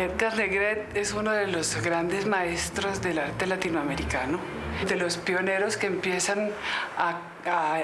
Edgar Negret es uno de los grandes maestros del arte latinoamericano, de los pioneros que empiezan a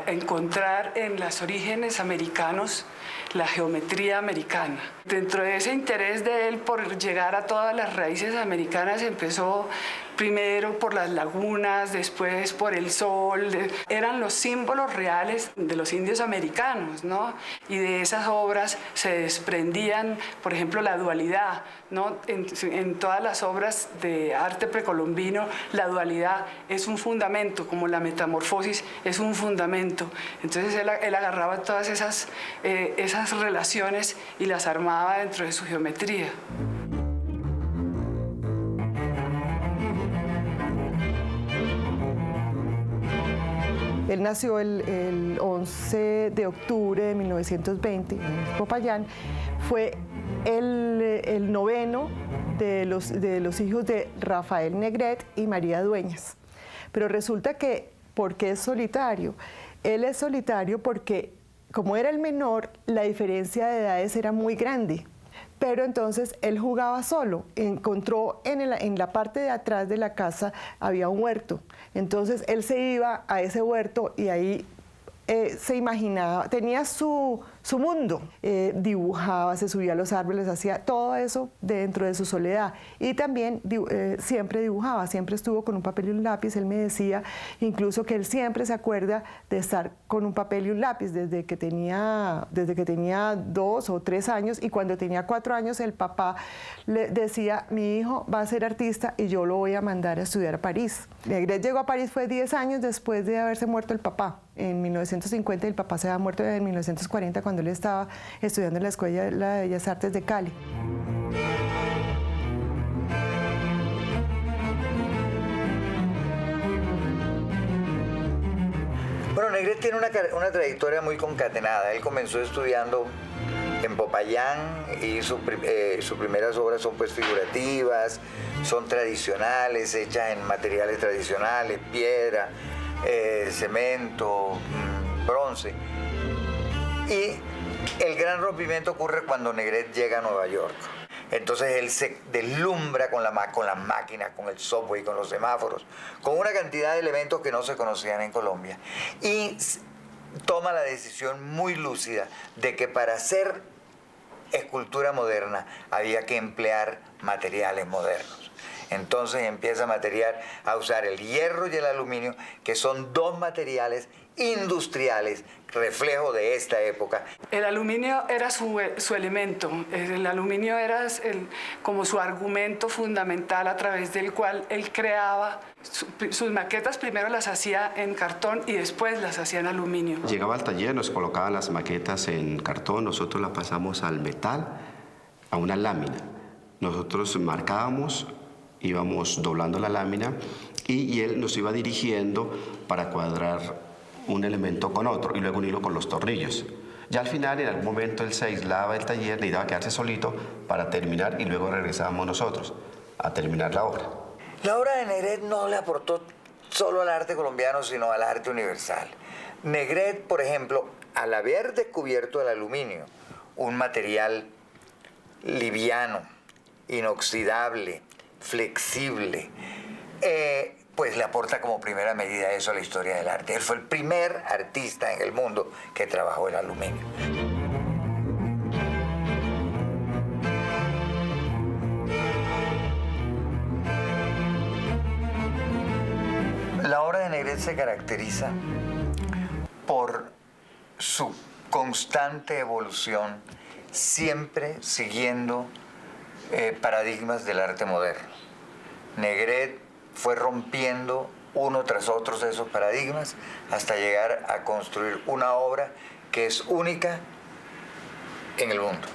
encontrar en los orígenes americanos la geometría americana. Dentro de ese interés de él por llegar a todas las raíces americanas, empezó primero por las lagunas, después por el sol. Eran los símbolos reales de los indios americanos, ¿no? Y de esas obras se desprendían, por ejemplo, la dualidad, ¿no? En todas las obras de arte precolombino, la dualidad es un fundamento, como la metamorfosis es un fundamento. Entonces él agarraba todas esas relaciones y las armaba dentro de su geometría. Él nació el 11 de octubre de 1920 en Popayán. Fue el noveno de los hijos de Rafael Negret y María Dueñas. Pero resulta que, ¿por qué es solitario? Él es solitario porque, como era el menor, la diferencia de edades era muy grande. Pero entonces él jugaba solo, encontró en la parte de atrás de la casa había un huerto, entonces él se iba a ese huerto y ahí se imaginaba, tenía su mundo, dibujaba, se subía a los árboles, hacía todo eso dentro de su soledad y también siempre dibujaba, siempre estuvo con un papel y un lápiz. Él me decía incluso que él siempre se acuerda de estar con un papel y un lápiz desde que tenía 2 o 3 años, y cuando tenía 4 años el papá le decía: mi hijo va a ser artista y yo lo voy a mandar a estudiar a París. Negret llegó a París, fue 10 años después de haberse muerto el papá. En 1950, el papá se había muerto en 1940 cuando él estaba estudiando en la Escuela de Bellas Artes de Cali. Bueno, Negret tiene una trayectoria muy concatenada. Él comenzó estudiando en Popayán y sus primeras obras son pues figurativas, son tradicionales, hechas en materiales tradicionales, piedra, cemento, bronce. Y el gran rompimiento ocurre cuando Negret llega a Nueva York. Entonces él se deslumbra con las máquinas, con el software y con los semáforos, con una cantidad de elementos que no se conocían en Colombia. Y toma la decisión muy lúcida de que para hacer escultura moderna había que emplear materiales modernos. Entonces empieza a usar el hierro y el aluminio, que son dos materiales industriales, reflejo de esta época. El aluminio era su elemento, el aluminio era como su argumento fundamental a través del cual él creaba sus maquetas. Primero las hacía en cartón y después las hacía en aluminio. Llegaba al taller, nos colocaba las maquetas en cartón, nosotros las pasamos al metal, a una lámina. Nosotros marcábamos, íbamos doblando la lámina y él nos iba dirigiendo para cuadrar un elemento con otro y luego unirlo con los tornillos. Ya al final, en algún momento, él se aislaba del taller, necesitaba quedarse solito para terminar y luego regresábamos nosotros a terminar la obra. La obra de Negret no le aportó solo al arte colombiano, sino al arte universal. Negret, por ejemplo, al haber descubierto el aluminio, un material liviano, inoxidable, flexible, pues le aporta como primera medida eso a la historia del arte. Él fue el primer artista en el mundo que trabajó el aluminio. La obra de Negret se caracteriza por su constante evolución, siempre siguiendo paradigmas del arte moderno. Negret fue rompiendo uno tras otro de esos paradigmas hasta llegar a construir una obra que es única en el mundo.